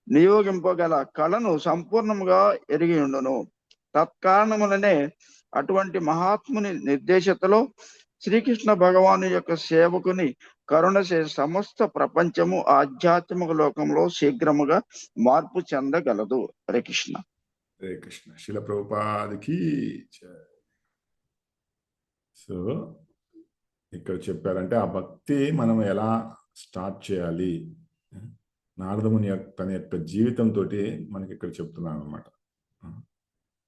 C: నియోగింపగల కళను సంపూర్ణముగా ఎరిగి ఉండును. తత్కారణములనే అటువంటి మహాత్ముని నిర్దేశతలో శ్రీకృష్ణ భగవాను యొక్క సేవకుని కరుణ సమస్త ప్రపంచము ఆధ్యాత్మిక లోకంలో శీఘ్రముగా మార్పు చెందగలదు. హరే కృష్ణ.
A: హరే కృష్ణ. శిల ప్రభుపాదికి. సో ఇక్కడ చెప్పారంటే ఆ భక్తి మనం ఎలా స్టార్ట్ చేయాలి, నారదముని తన యొక్క జీవితంతో మనకి ఇక్కడ చెప్తున్నాను అనమాట.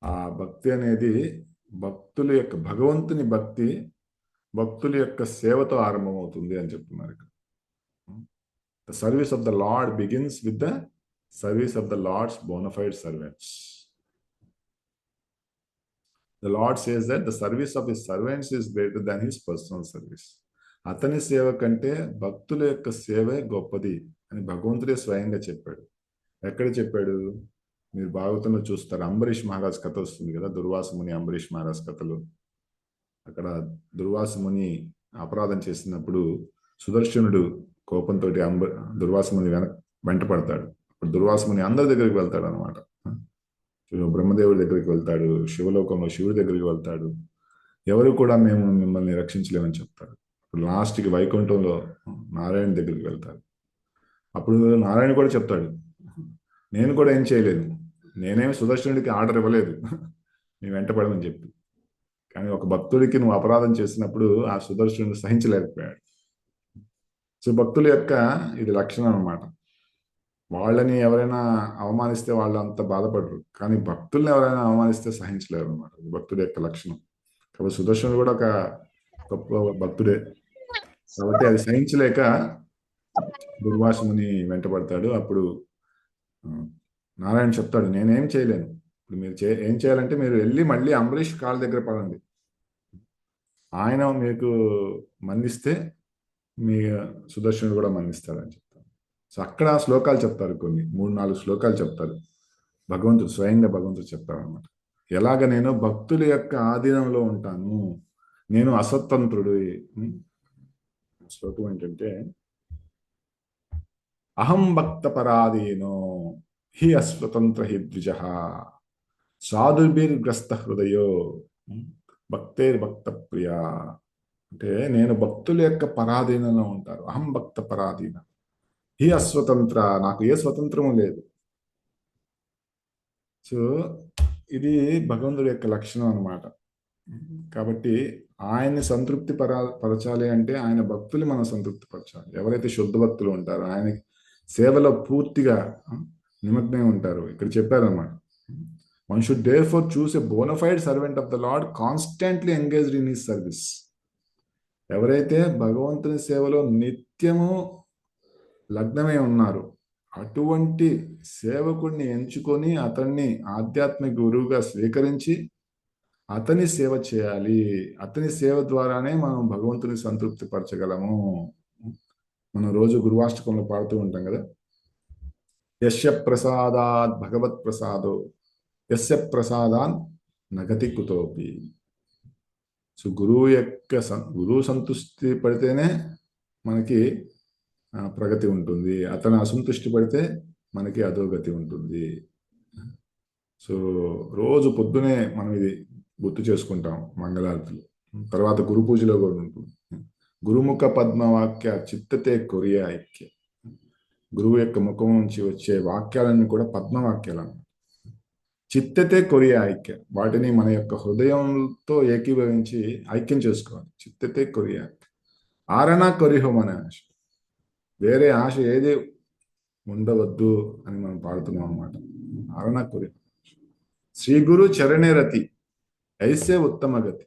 A: ఆ భక్తి అనేది భక్తుల యొక్క భగవంతుని భక్తి భక్తుల యొక్క సేవతో ఆరంభమవుతుంది అని చెప్తున్నారు ఇక్కడ. The service of the Lord begins with the service of the Lord's bonafide servants. The Lord says that the service of his servants is greater than his personal service. అతని సేవ కంటే భక్తుల యొక్క సేవే గొప్పది అని భగవంతుడే స్వయంగా చెప్పాడు. ఎక్కడ చెప్పాడు? మీరు భాగవతంలో చూస్తారు, అంబరీష్ మహారాజ్ కథ వస్తుంది కదా, దుర్వాస ముని అంబరీష్ మహారాజ్ కథలు. అక్కడ దుర్వాస ముని అపరాధం చేసినప్పుడు సుదర్శనుడు కోపంతో దుర్వాస ముని వెంట పడతాడు. అప్పుడు దుర్వాస ముని అందరి దగ్గరికి వెళ్తాడు అనమాట. బ్రహ్మదేవుడి దగ్గరికి వెళ్తాడు, శివలోకంలో శివుడి దగ్గరికి వెళ్తాడు. ఎవరు కూడా మేము మిమ్మల్ని రక్షించలేమని చెప్తారు. ఇప్పుడు లాస్ట్కి వైకుంఠంలో నారాయణ దగ్గరికి వెళ్తారు. అప్పుడు నారాయణ కూడా చెప్తాడు, నేను కూడా ఏం చేయలేదు, నేనేమి సుదర్శనుడికి ఆర్డర్ ఇవ్వలేదు నీ వెంటపడమని చెప్పి. కానీ ఒక భక్తుడికి నువ్వు అపరాధం చేసినప్పుడు ఆ సుదర్శనుడు సహించలేకపోయాడు. సో భక్తుల యొక్క ఇది లక్షణం అన్నమాట. వాళ్ళని ఎవరైనా అవమానిస్తే వాళ్ళు అంత బాధపడరు, కానీ భక్తుల్ని ఎవరైనా అవమానిస్తే సహించలేరు అనమాట. భక్తుడి యొక్క లక్షణం. కాబట్టి సుదర్శనుడు కూడా ఒక గొప్ప భక్తుడే. కాబట్టి అది సహించలేక దుర్వాసముని వెంటబడతాడు. అప్పుడు నారాయణ చెప్తాడు, నేనేం చేయలేను, ఇప్పుడు మీరు ఏం చేయాలంటే మీరు వెళ్ళి మళ్ళీ అంబరీష్ కాళ్ళ దగ్గర పడండి, ఆయన మీకు మన్నిస్తే మీ సుదర్శనుడు కూడా మన్నిస్తాడని చెప్తారు. సో అక్కడ శ్లోకాలు చెప్తారు, కొన్ని 3-4 శ్లోకాలు చెప్తారు. భగవంతుడు స్వయంగా భగవంతుడు చెప్తారు అనమాట. ఎలాగ నేను భక్తుల యొక్క ఆధీనంలో ఉంటాను, నేను అస్వతంత్రుడు. శ్లోకం ఏంటంటే, అహం భక్త పరాధీనో హి అస్వతంత్ర హి ద్విజ సాధుభిర్గ్రస్త హృదయో భక్తేర్భక్త ప్రియ. అంటే నేను భక్తుల యొక్క పరాధీనంలో ఉంటారు. అహం భక్త పరాధీన హి అస్వతంత్ర, నాకు ఏ స్వతంత్రము లేదు. సో ఇది భగవంతుడి యొక్క లక్షణం అన్నమాట. కాబట్టి ఆయన్ని సంతృప్తి పరచాలి అంటే ఆయన భక్తులు మనం సంతృప్తి పరచాలి. ఎవరైతే శుద్ధ భక్తులు ఉంటారో, ఆయన సేవలో పూర్తిగా నిమగ్నం ఉంటారు. ఇక్కడ చెప్పారన్నమాట, one should therefore choose a bonafide servant of the Lord constantly engaged in his service. ఎవరైతే భగవంతుని సేవలో నిత్యము లగ్నమై ఉన్నారు, అటువంటి సేవకుడిని ఎంచుకొని అతన్ని ఆధ్యాత్మిక గురువుగా స్వీకరించి అతని సేవ చేయాలి. అతని సేవ ద్వారానే మనం భగవంతుని సంతృప్తి పరచగలము. మనం రోజు గురువాష్టకంలో పాడుతూ ఉంటాం కదా, యస్య ప్రసాదాత్ భగవత్ ప్రసాదో యస్య ప్రసాదాన్ నగతి కుతోపి. సో గురువు సంతృష్టి పడితేనే మనకి ప్రగతి ఉంటుంది. అతను అసంతృష్టి పడితే మనకి అధోగతి ఉంటుంది. సో రోజు పొద్దునే మనం ఇది గుర్తు చేసుకుంటాం మంగళారతులు. తర్వాత గురు పూజలో కూడా ఉంటుంది, గురుముఖ పద్మవాక్య చిత్తతే కొరియ ఐక్య. గురువు యొక్క ముఖం నుంచి వచ్చే వాక్యాలన్నీ కూడా పద్మవాక్యాలు అన్నమాట. చిత్తతే కొరియ ఐక్య, వాటిని మన యొక్క హృదయంతో ఏకీభవించి ఐక్యం చేసుకోవాలి. చిత్తతే కొరియ ఆరణ కొరిహోం అనే ఆశ, వేరే ఆశ ఏది ఉండవద్దు అని మనం పాడుతున్నాం అన్నమాట. ఆరణ కొరిహ శ్రీ గురు చరణే రతి ఐసే ఉత్తమ గతి.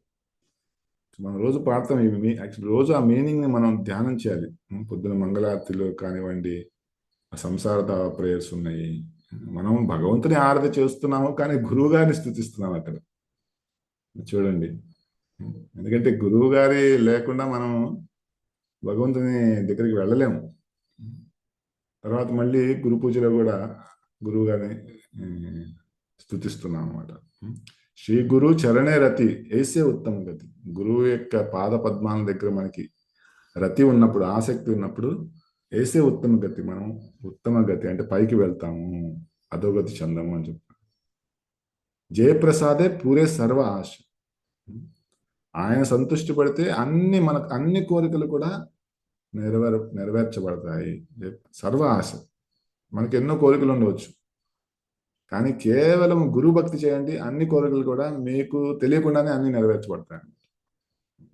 A: మనం రోజు పాడతాం ఇవి. యాక్చువల్లీ రోజు ఆ మీనింగ్ని మనం ధ్యానం చేయాలి. పొద్దున మంగళారతిలో కానివ్వండి, సంసార ప్రేయర్స్ ఉన్నాయి. మనం భగవంతుని ఆరాధన చేస్తున్నాము, కానీ గురువు గారిని స్థుతిస్తున్నాం అక్కడ. చూడండి, ఎందుకంటే గురువు గారి లేకుండా మనం భగవంతుని దగ్గరికి వెళ్ళలేము. తర్వాత మళ్ళీ గురు పూజలో కూడా గురువు గారిని స్థుతిస్తున్నాం అన్నమాట. శ్రీ గురు చరణే రతి ఏసే ఉత్తమ గతి. గురువు యొక్క పాద పద్మాల దగ్గర మనకి రతి ఉన్నప్పుడు, ఆసక్తి ఉన్నప్పుడు ఏసే ఉత్తమ గతి, మనం ఉత్తమ గతి అంటే పైకి వెళ్తాము, అధోగతి చెందము అని చెప్తాం. జయప్రసాదే పూరే సర్వ ఆశ. ఆయన సంతృష్టి పడితే మనకు అన్ని కోరికలు కూడా నెరవేర్చబడతాయి. సర్వ ఆశ. మనకి ఎన్నో కోరికలు ఉండవచ్చు, కానీ కేవలం గురు భక్తి చేయండి, అన్ని కోరికలు కూడా మీకు తెలియకుండానే అన్ని నెరవేర్చబడతాయి.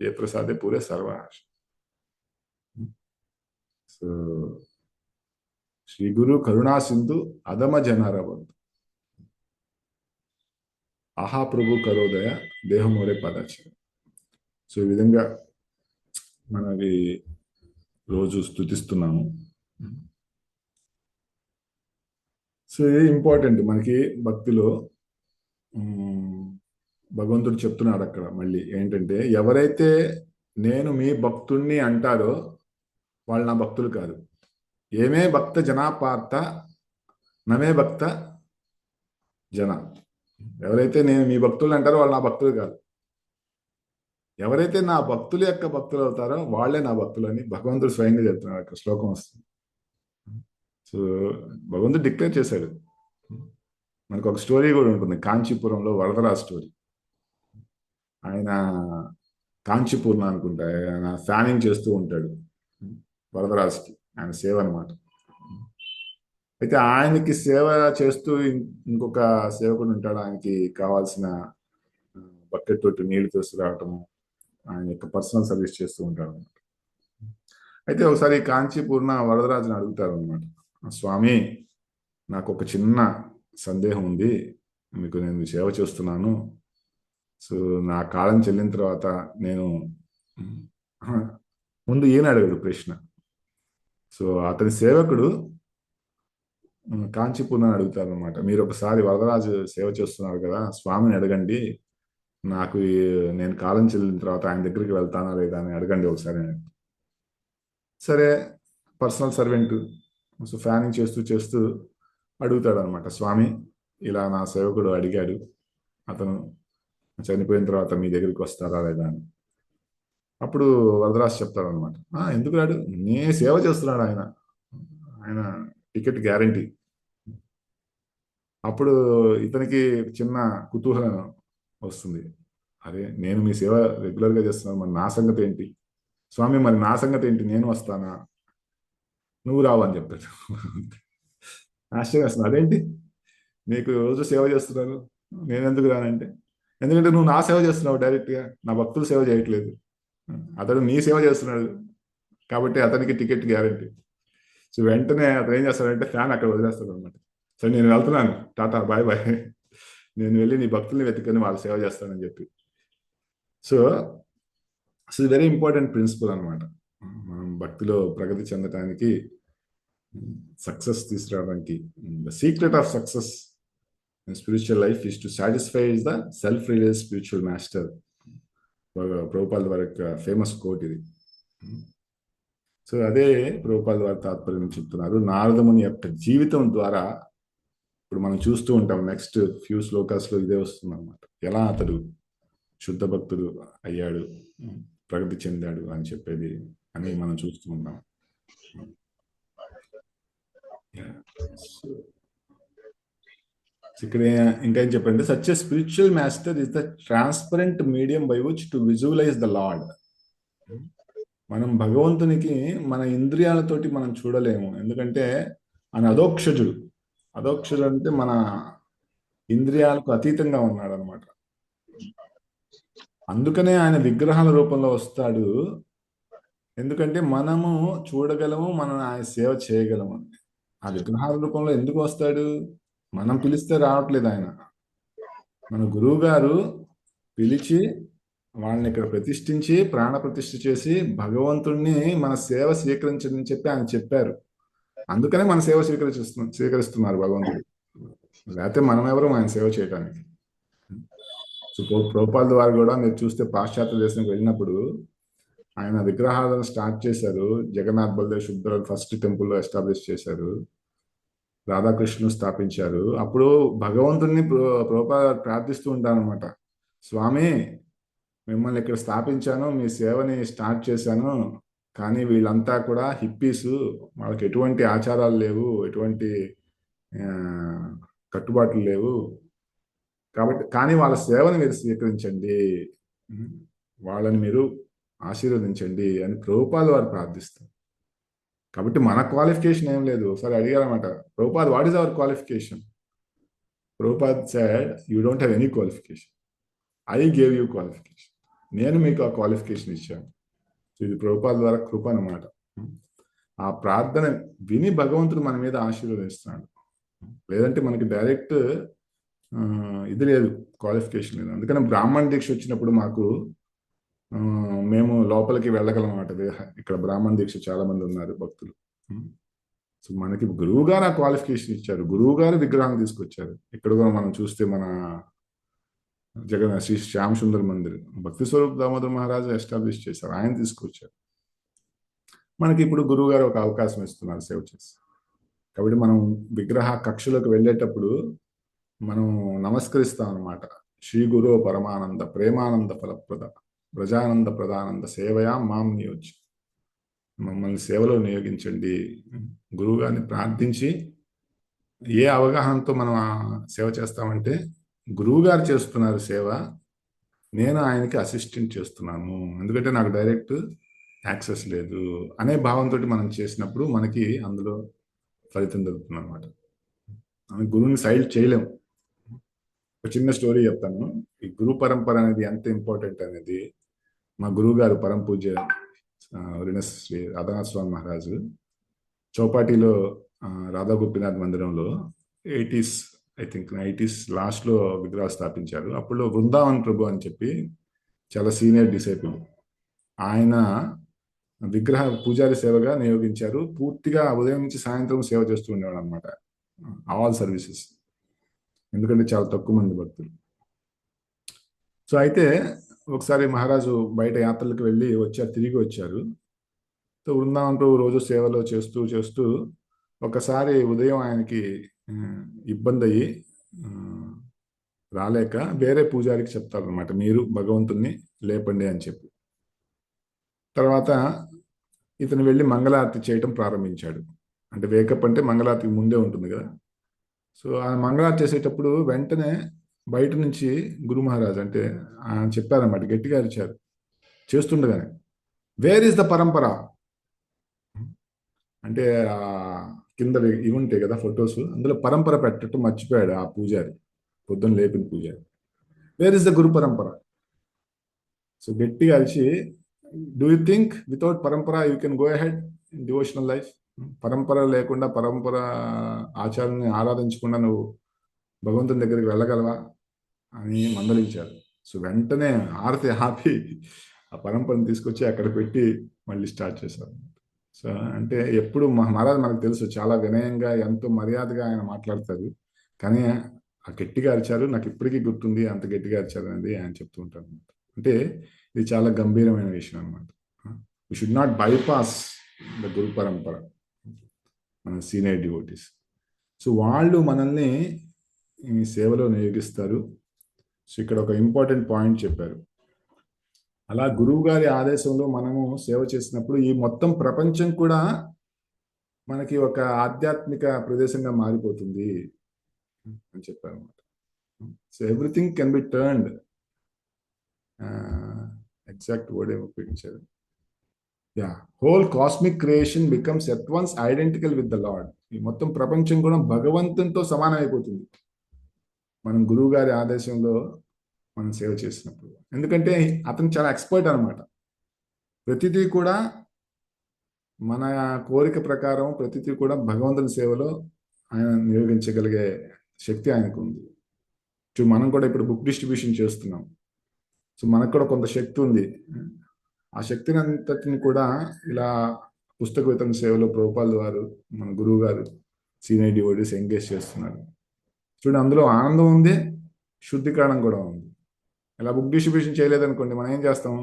A: జయప్రసాదే పూరే సర్వ ఆశ. సో శ్రీ గురు కరుణా సింధు అధమ జనారవంతు ఆహా ప్రభు కరోదయ దేహమోరే పదాచర. సో ఈ విధంగా మనది రోజు స్థుతిస్తున్నాము. సో ఇది ఇంపార్టెంట్ మనకి భక్తిలో. భగవంతుడు చెప్తున్నాడు అక్కడ మళ్ళీ ఏంటంటే, ఎవరైతే నేను మీ భక్తుణ్ణి అంటారో వాళ్ళు నా భక్తులు కాదు. ఏమే భక్త జనాపార్త నమే భక్త జన. ఎవరైతే నేను మీ భక్తులు అంటారో వాళ్ళు నా భక్తులు కాదు. ఎవరైతే నా భక్తుల యొక్క భక్తులు అవుతారో వాళ్ళే నా భక్తులు అని భగవంతుడు స్వయంగా చెప్తున్నాడు. అక్కడ శ్లోకం వస్తుంది. సో భగవంతుడు డిక్లేర్ చేశాడు. మనకు ఒక స్టోరీ కూడా ఉంటుంది, కాంచీపురంలో వరదరాజు స్టోరీ. ఆయన కాంచీపూర్ణ అనుకుంటా, ఆయన ఫ్యానింగ్ చేస్తూ ఉంటాడు వరదరాజుకి, ఆయన సేవ అనమాట. అయితే ఆయనకి సేవ చేస్తూ ఇంకొక సేవకుడు ఉంటాడు, ఆయనకి కావాల్సిన బకెట్ తోటి నీళ్లు తీసుకురావటము, ఆయన యొక్క పర్సనల్ సర్వీస్ చేస్తూ ఉంటాడు అనమాట. అయితే ఒకసారి కాంచీపూర్ణ వరదరాజుని అడుగుతారు అనమాట, స్వామి నాకు ఒక చిన్న సందేహం ఉంది, మీకు నేను సేవ చేస్తున్నాను. సో నా కాలం చెల్లిన తర్వాత నేను ముందు ఈయన అడిగాడు ప్రశ్న. సో అతని సేవకుడు కాంచీపూర్ణని అడుగుతారు అనమాట, మీరు ఒకసారి వరదరాజు సేవ చేస్తున్నారు కదా, స్వామిని అడగండి, నాకు నేను కాలం చెల్లిన తర్వాత ఆయన దగ్గరికి వెళ్తానా లేదా అని అడగండి ఒకసారి. సరే, పర్సనల్ సర్వెంట్ సో ఫ్యానింగ్ చేస్తూ చేస్తూ అడుగుతాడు అనమాట, స్వామి ఇలా నా సేవకుడు అడిగాడు, అతను చనిపోయిన తర్వాత మీ దగ్గరికి వస్తారా లేదా అని. అప్పుడు వరదరాజు చెప్తాడు అనమాట, ఎందుకు రాడు, నీ సేవ చేస్తున్నాడు ఆయన, ఆయన టికెట్ గ్యారంటీ. అప్పుడు ఇతనికి చిన్న కుతూహలం వస్తుంది, అరే నేను మీ సేవ రెగ్యులర్గా చేస్తున్నాను, మరి నా సంగతి ఏంటి స్వామి, మరి నా సంగతి ఏంటి, నేను వస్తానా, నువ్వు రావు అని చెప్తాడు. ఆశ్చర్యం వేస్తుంది, అదేంటి నీకు రోజు సేవ చేస్తున్నారు, నేను ఎందుకు రానంటే, ఎందుకంటే నువ్వు నా సేవ చేస్తున్నావు డైరెక్ట్గా, నా భక్తులు సేవ చేయట్లేదు, అతడు నీ సేవ చేస్తున్నాడు కాబట్టి అతనికి టికెట్ గ్యారంటీ. సో వెంటనే అతను ఏం చేస్తాడంటే ఫ్యాన్ అక్కడ వదిలేస్తాడు అనమాట. సరే నేను వెళ్తున్నాను, టాటా బాయ్ బాయ్, నేను వెళ్ళి నీ భక్తుల్ని వెతుకొని వాళ్ళు సేవ చేస్తానని చెప్పి. So it's very important principle అనమాట. మనం భక్తిలో ప్రగతి చెందడానికి, సక్సెస్ తీసుకురావడానికి, the secret of success in spiritual life is to satisfy is the self realize spiritual master. Prabhupada వారి యొక్క ఫేమస్ కోట్ ఇది. సో అదే ప్రభుపాల్ వారి తాత్పర్యం చెప్తున్నారు. నారదముని యొక్క జీవితం ద్వారా ఇప్పుడు మనం చూస్తూ ఉంటాం, నెక్స్ట్ ఫ్యూ శ్లోకాస్లో ఇదే వస్తుంది అనమాట, ఎలా అతడు శుద్ధ భక్తుడు అయ్యాడు, ప్రగతి చెందాడు అని చెప్పేది అని మనం చూస్తూ ఉన్నాం. ఇక్కడ ఇంకా ఏం చెప్పండి, such a spiritual master is the transparent medium by which to visualize the Lord. మనం భగవంతునికి మన ఇంద్రియాలతోటి మనం చూడలేము, ఎందుకంటే ఆయన అధోక్షజుడు. అధోక్షజుడు అంటే మన ఇంద్రియాలకు అతీతంగా ఉన్నాడు అనమాట. అందుకనే ఆయన విగ్రహాల రూపంలో వస్తాడు, ఎందుకంటే మనము చూడగలము, మనం ఆయన సేవ చేయగలము. ఆ విగ్రహాల రూపంలో ఎందుకు వస్తాడు, మనం పిలిస్తే రావట్లేదు ఆయన, మన గురువు గారు పిలిచి వాళ్ళని ఇక్కడ ప్రతిష్ఠించి ప్రాణ ప్రతిష్ఠ చేసి భగవంతుణ్ణి మన సేవ స్వీకరించని చెప్పి ఆయన చెప్పారు. అందుకనే మన సేవ స్వీకరిస్తున్నారు భగవంతుడు, లేకపోతే మనం ఎవరు ఆయన సేవ చేయడానికి. సో ప్రభుపాల్ ద్వారా కూడా మీరు చూస్తే పాశ్చాత్య దేశానికి వెళ్ళినప్పుడు ఆయన విగ్రహాలను స్టార్ట్ చేశారు. జగన్నాథ్ బల్దేవ్ శుభ్ర ఫస్ట్ టెంపుల్లో ఎస్టాబ్లిష్ చేశారు, రాధాకృష్ణుని స్థాపించారు. అప్పుడు భగవంతుడిని ప్రభుపాల్ ప్రార్థిస్తూ ఉంటారనమాట, స్వామి మిమ్మల్ని ఇక్కడ స్థాపించాను, మీ సేవని స్టార్ట్ చేశాను, కానీ వీళ్ళంతా కూడా హిప్పీసు, వాళ్ళకి ఎటువంటి ఆచారాలు లేవు, ఎటువంటి కట్టుబాట్లు లేవు, కాబట్టి కానీ వాళ్ళ సేవని మీరు స్వీకరించండి, వాళ్ళని మీరు ఆశీర్వదించండి అని ప్రభుపాల్ వారు ప్రార్థిస్తారు. కాబట్టి మన క్వాలిఫికేషన్ ఏం లేదు. ఒకసారి అడిగారన్నమాట, Prabhupad what is our qualification? Prabhupad said, you don't have any qualification, I gave you qualification, నేను మీకు ఆ క్వాలిఫికేషన్ ఇచ్చాను. ఇది ప్రభుపాద్ ద్వారా కృప అన్నమాట. ఆ ప్రార్థన విని భగవంతుడు మన మీద ఆశీర్వదిస్తున్నాడు, లేదంటే మనకి డైరెక్ట్ ఇది లేదు, క్వాలిఫికేషన్ లేదు. అందుకని బ్రాహ్మణ దీక్ష వచ్చినప్పుడు మాకు మేము లోపలికి వెళ్ళగలం అన్నమాట. ఇక్కడ బ్రాహ్మణ దీక్ష చాలా మంది ఉన్నారు భక్తులు. సో మనకి గురువు గారు ఆ క్వాలిఫికేషన్ ఇచ్చారు, గురువు గారు విగ్రహం తీసుకొచ్చారు. ఇక్కడ కూడా మనం చూస్తే మన శ్రీ శ్యామ్ సుందర్ మందిర్ భక్తి స్వరూప్ దామోదర్ మహారాజు ఎస్టాబ్లిష్ చేశారు, ఆయన తీసుకొచ్చారు. మనకి ఇప్పుడు గురువు గారు ఒక అవకాశం ఇస్తున్నారు సేవ చేసి. కాబట్టి మనం విగ్రహ కక్షలోకి వెళ్ళేటప్పుడు మనం నమస్కరిస్తాం అనమాట, శ్రీ గురు పరమానంద ప్రేమానంద ఫలప్రద ప్రజానంద ప్రదానంద సేవయా మాం నియోజి, మమ్మల్ని సేవలో నియోగించండి. గురువు గారిని ప్రార్థించి ఏ అవగాహనతో మనం సేవ చేస్తామంటే, గురువు గారు చేస్తున్నారు సేవ, నేను ఆయనకి అసిస్టెంట్ చేస్తున్నాను, ఎందుకంటే నాకు డైరెక్ట్ యాక్సెస్ లేదు అనే భావంతో మనం చేసినప్పుడు మనకి అందులో ఫలితం దొరుకుతుంది అనమాట. గురువుని సైడ్ చేయలేము. ఒక చిన్న స్టోరీ చెప్తాను. ఈ గురు పరంపర అనేది ఎంత ఇంపార్టెంట్ అనేది మా గురువు గారు పరమ పూజ్య శ్రీ రాధానాథ స్వామి మహారాజు చౌపాటిలో రాధా గోపీనాథ్ మందిరంలో 80s ఐ థింక్ 90s లాస్ట్లో విగ్రహాలు స్థాపించారు. అప్పుడు వృందావన్ ప్రభు అని చెప్పి చాలా సీనియర్ డిసైపుల్, ఆయన విగ్రహ పూజారి సేవగా నియోగించారు. పూర్తిగా ఉదయం నుంచి సాయంత్రం సేవ చేస్తూ ఉండేవాడు అనమాట, ఆల్ సర్వీసెస్, ఎందుకంటే చాలా తక్కువ మంది భక్తులు. సో అయితే ఒకసారి మహారాజు బయట యాత్రలకు వెళ్ళి తిరిగి వచ్చారు. సో బృందావన్ ప్రభు రోజు సేవలో చేస్తూ ఒకసారి ఉదయం ఆయనకి ఇబ్బంది అయ్యి రాలేక వేరే పూజారికి చెప్తారనమాట, మీరు భగవంతుణ్ణి లేపండి అని చెప్పి. తర్వాత ఇతను వెళ్ళి మంగళారతి చేయటం ప్రారంభించాడు. అంటే వేకప్ అంటే మంగళారతికి ముందే ఉంటుంది కదా. సో ఆ మంగళారతి చేసేటప్పుడు వెంటనే బయట నుంచి గురు మహారాజ్ అంటే ఆయన చెప్పారన్నమాట, గట్టిగా అరిచారు చేస్తుండగానే, వేర్ ఇస్ ద పరంపర. అంటే ఆ కింద ఇవి ఉంటాయి కదా ఫొటోస్, అందులో పరంపర పెట్టడం మర్చిపోయాడు ఆ పూజారి, పొద్దున్న లేపిన పూజారి. వేర్ ఇస్ ద గురు పరంపర. సో గట్టిగా అరిచి, డూ యూ థింక్ వితౌట్ పరంపర you can go ahead in devotional life? పరంపర లేకుండా, పరంపర ఆచారాన్ని ఆరాధించకుండా నువ్వు భగవంతుని దగ్గరికి వెళ్ళగలవా అని మందలించారు. సో వెంటనే ఆరతి ఆపి ఆ పరంపరను తీసుకొచ్చి అక్కడ పెట్టి మళ్ళీ స్టార్ట్ చేశారు. సో అంటే ఎప్పుడు మహారాజ్ మనకు తెలుసు చాలా వినయంగా ఎంతో మర్యాదగా ఆయన మాట్లాడతారు, కానీ ఆ గట్టిగా అరిచారు, నాకు ఇప్పటికీ గుర్తుంది అంత గట్టిగా అరిచారు అనేది ఆయన చెప్తూ ఉంటారు అనమాట. అంటే ఇది చాలా గంభీరమైన విషయం అనమాట. We should not bypass the guru parampara, మన సీనియర్ డివోటీస్. సో వాళ్ళు మనల్ని ఈ సేవలో నియోగిస్తారు. సో ఇక్కడ ఒక ఇంపార్టెంట్ పాయింట్ చెప్పారు, అలా గురువు గారి ఆదేశంలో మనము సేవ చేసినప్పుడు ఈ మొత్తం ప్రపంచం కూడా మనకి ఒక ఆధ్యాత్మిక ప్రదేశంగా మారిపోతుంది అని చెప్పారు అనమాట. So everything can be turned, exact word ఏమో పెట్టించారు, yeah, whole cosmic creation becomes at once identical with the lord. ఈ మొత్తం ప్రపంచం కూడా భగవంతునితో సమానమైపోతుంది మనం గురువు గారి ఆదేశంలో మనం సేవ చేసినప్పుడు. ఎందుకంటే అతను చాలా ఎక్స్పర్ట్ అనమాట. ప్రతిదీ కూడా మన కోరిక ప్రకారం ప్రతిదీ కూడా భగవంతుని సేవలో ఆయన నియోగించగలిగే శక్తి ఆయనకు ఉంది. మనం కూడా ఇప్పుడు బుక్ డిస్ట్రిబ్యూషన్ చేస్తున్నాం. సో మనకు కూడా కొంత శక్తి ఉంది. ఆ శక్తిని అంతటిని కూడా ఇలా పుస్తక వితరణ సేవలో ప్రభుపాల్ వారు, మన గురువు గారు, సీనియర్ డివోటీస్ ఎంగేజ్ చేస్తున్నారు. చూడండి, అందులో ఆనందం ఉంది, శుద్ధీకరణం కూడా ఉంది. ఇలా బుక్ డిస్ట్రిబ్యూషన్ చేయలేదనుకోండి, మనం ఏం చేస్తాం,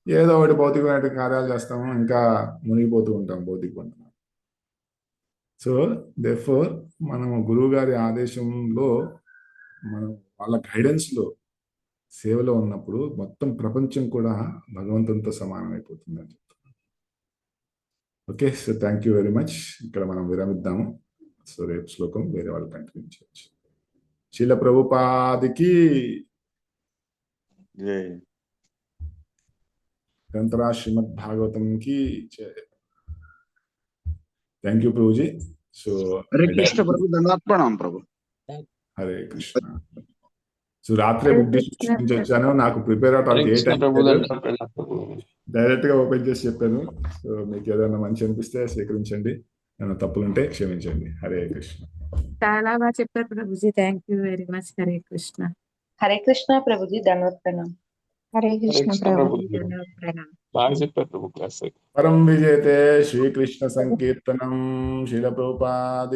A: ఏదో ఒకటి భౌతికమైన కార్యాలు చేస్తాము, ఇంకా మునిగిపోతూ ఉంటాం భౌతికమైన. సో దేర్ఫోర్ మనము గురువు గారి ఆదేశంలో, మనం వాళ్ళ గైడెన్స్లో సేవలో ఉన్నప్పుడు మొత్తం ప్రపంచం కూడా భగవంతునితో సమానమైపోతుంది అని చెప్తున్నాను. Okay, so thank you very much. ఇక్కడ మనం విరమిద్దాము. సో రేపు శ్లోకం వేరే వాళ్ళు కంటిన్యూ చేయొచ్చు. శీల ప్రభుపాదికి గ్రంథరా శ్రీమద్ భాగవతం కి thank you Prabhuji. So
C: Hare Krishna Prabhu, దండాత్మనాం Prabhu.
A: Hare Krishna. So రాత్రి బుక్ డిస్ట్రిబ్యూషన్ నుంచి వచ్చాను, నాకు ప్రిపేర్ అవడానికి ఏ టైం డైరెక్ట్ గా ఓపెన్ చేసి చెప్పాను. సో మీకు ఏదైనా మంచి అనిపిస్తే స్వీకరించండి, ఏమైనా తప్పులుంటే క్షమించండి. హరే కృష్ణ.
D: చాలా బాగా చెప్పారు Prabhuji, thank you very much. Hare Krishna.
B: Hare Krishna Prabhuji, ధన్యవాద ప్రణాం.
D: Hare Krishna
E: Krishna
D: Prabhuji,
E: Prabhuji.
D: ధన్యవాద ప్రణాం.
E: బాగా చెప్పారు ప్రభు క్లాస్.
A: పరం విజేతే శ్రీకృష్ణ సంకీర్తనం శీల ప్రభుపాది